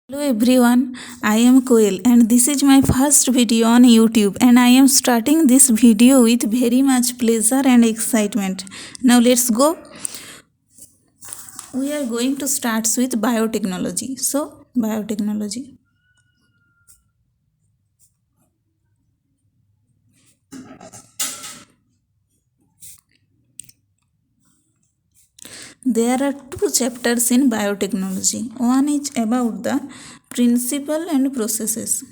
Hello everyone, I am Koel and this is my first video on YouTube and I am starting this video with very much pleasure and excitement. Now let's go. We are going to start with biotechnology. So, biotechnology. There are two chapters in biotechnology. One is about the principle and processes.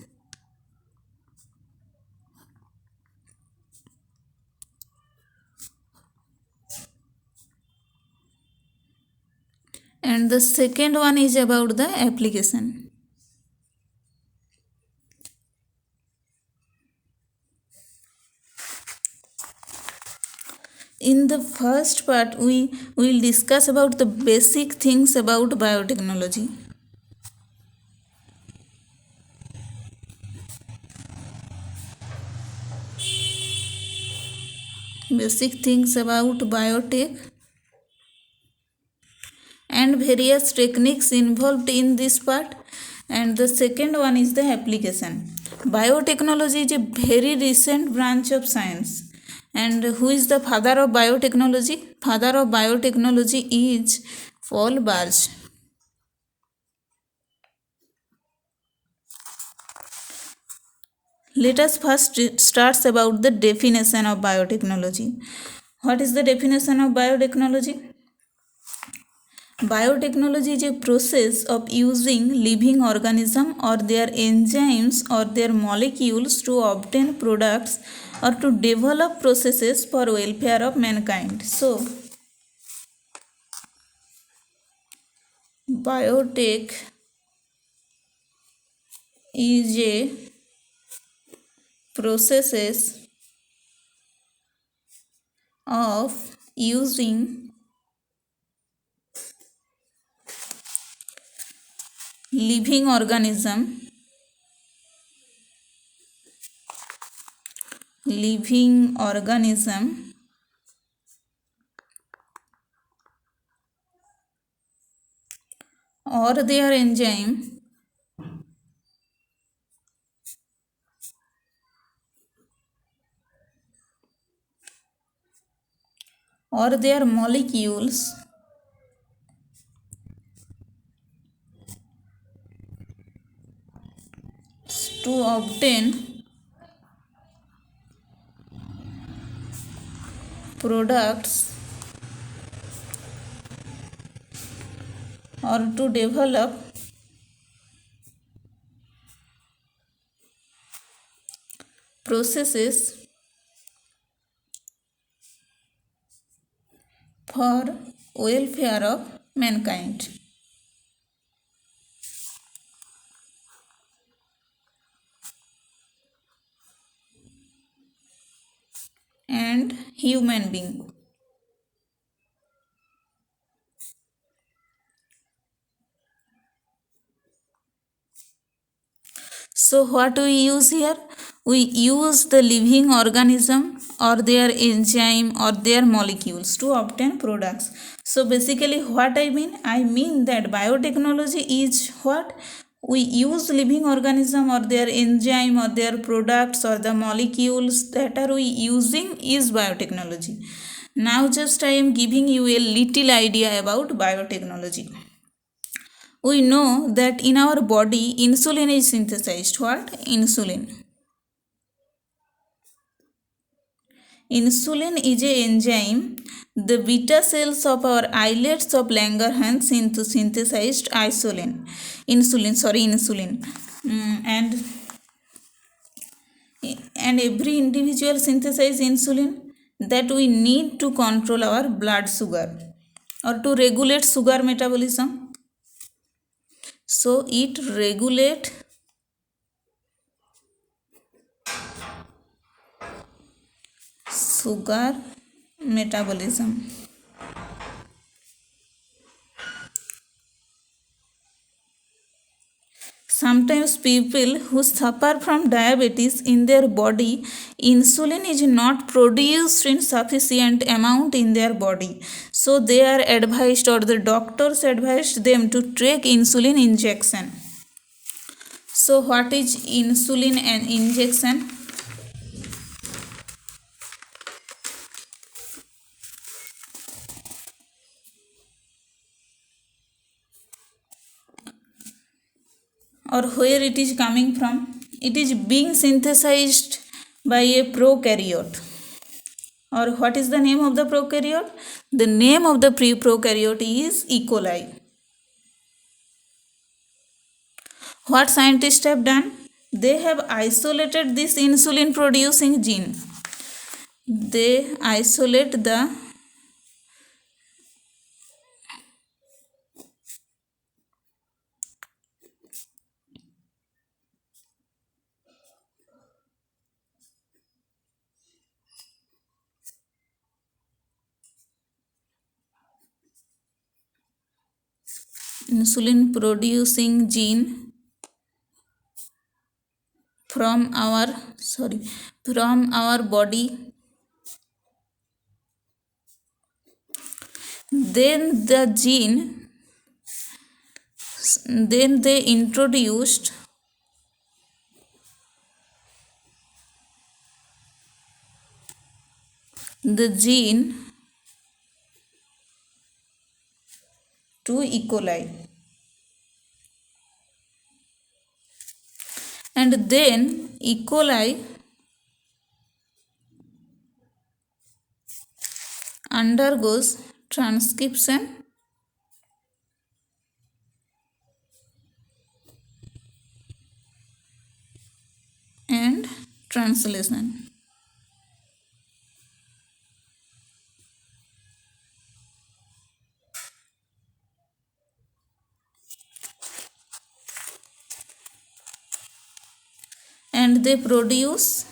And the second one is about the application. In the first part, we will discuss about the basic things about biotechnology. Basic things about biotech and various techniques involved in this part. And the second one is the application. Biotechnology is a very recent branch of science. And who is the father of biotechnology? Father of biotechnology is Paul Barge. Let us first start about the definition of biotechnology. What is the definition of biotechnology? Biotechnology is a process of using living organisms or their enzymes or their molecules to obtain products or to develop processes for welfare of mankind. So, biotech is a processes of using living organism or their enzyme or their molecules to obtain products or to develop processes for welfare of mankind and human being. So what we use here? We use the living organism or their enzyme or their molecules to obtain products. So basically what I mean? I mean that biotechnology is what? We use living organism or their enzyme or their products or the molecules that are we using is biotechnology. Now just I am giving you a little idea about biotechnology. We know that in our body insulin is synthesized. What? Insulin is a enzyme. The beta cells of our islets of Langerhans synthesized insulin. And every individual synthesize insulin that we need to control our blood sugar or to regulate sugar metabolism. So it regulate sugar metabolism. Sometimes people who suffer from diabetes in their body, insulin is not produced in sufficient amount in their body. So they are advised or the doctors advised them to take insulin injection. So what is insulin and injection? Or where it is coming from? It is being synthesized by a prokaryote. Or what is the name of the prokaryote? The name of the prokaryote is E. coli. What scientists have done? They have isolated this insulin producing gene. They isolate the insulin producing gene from our body. Then they introduced the gene to E. coli, and then E. coli undergoes transcription and translation. And they produce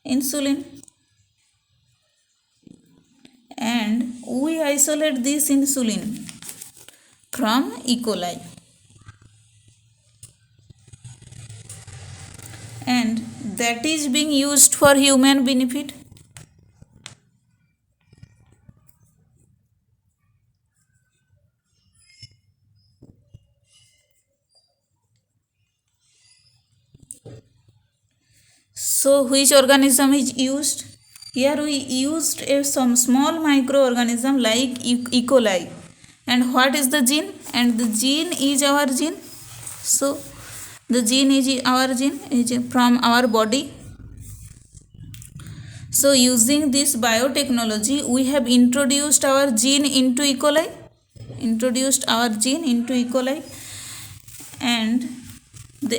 insulin, and we isolate this insulin from E. coli, and that is being used for human benefit. So which organism is used? Here we used some small microorganism like E. coli. And what is the gene? And the gene is our gene. So the gene is our gene, is from our body. So using this biotechnology, we have introduced our gene into E. coli.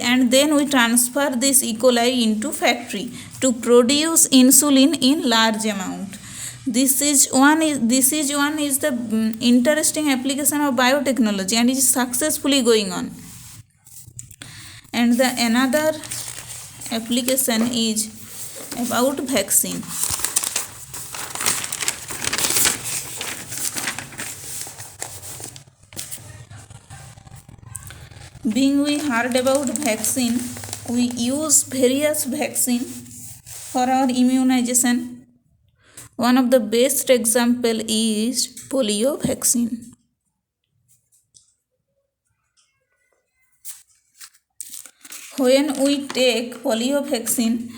And then we transfer this E. coli into factory to produce insulin in large amount. This is one is the interesting application of biotechnology, and is successfully going on. And the another application is about vaccine. Being we heard about vaccine, we use various vaccine for our immunization. One of the best example is polio vaccine. When we take polio vaccine,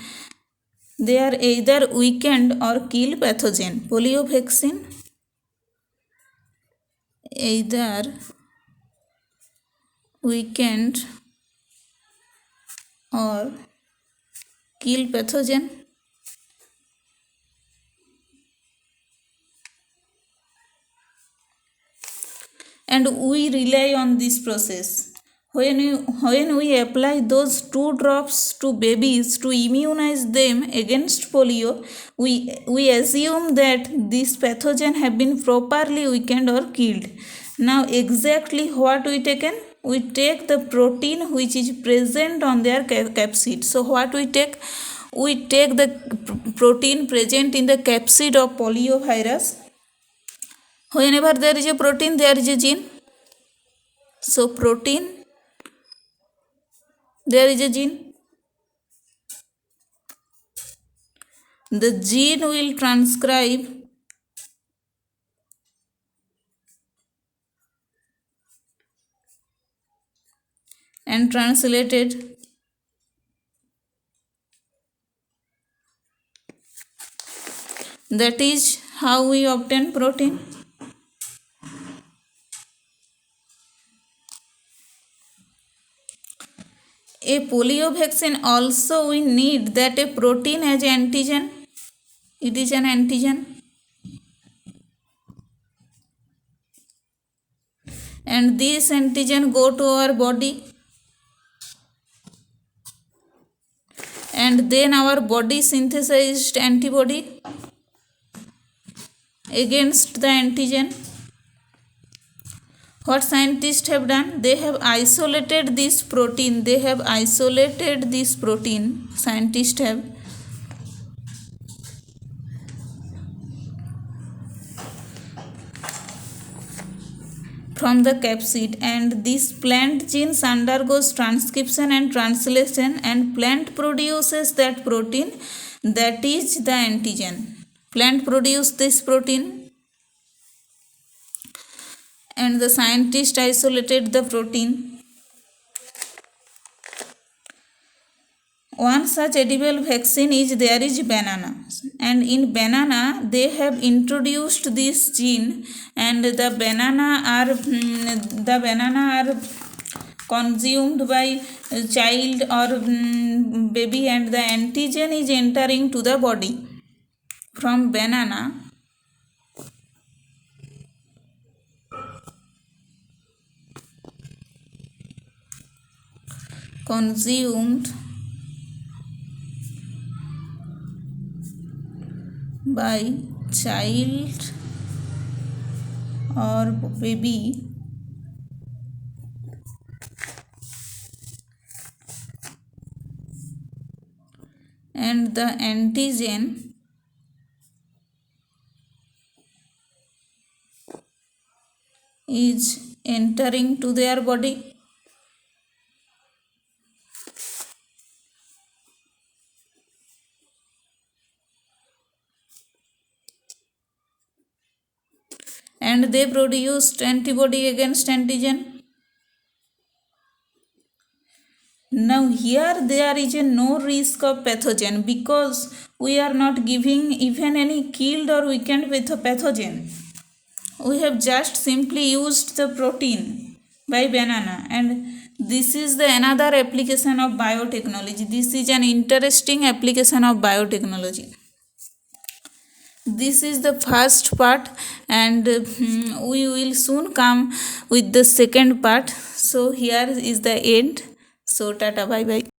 they are either weakened or kill pathogen. Polio vaccine either weakened or kill pathogen. And we rely on this process. When we apply those 2 drops to babies to immunize them against polio, we assume that this pathogen have been properly weakened or killed. Now exactly what we taken? We take the protein which is present on their capsid. So what we take? We take the protein present in the capsid of poliovirus. Whenever there is a protein, there is a gene. So protein, there is a gene. The gene will transcribe and translated. That is how we obtain protein. A polio vaccine also we need that a protein as antigen. It is an antigen. And this antigen go to our body, and then our body synthesized antibody against the antigen. What scientists have done, they have isolated this protein. Scientists have from the capsid, and this plant genes undergoes transcription and translation, and plant produces that protein, that is the antigen. Plant produce this protein, and the scientist isolated the protein. One such edible vaccine is banana, and in banana they have introduced this gene, and the banana are consumed by child or baby, and the antigen is entering to the body from banana. Consumed by child or baby, and the antigen is entering to their body. And they produced antibody against antigen. Now here there is no risk of pathogen, because we are not giving even any killed or weakened pathogen. We have just simply used the protein by banana, and this is the another application of biotechnology. This is an interesting application of biotechnology. This is the first part, and we will soon come with the second part. So here is the end. So tata, bye bye.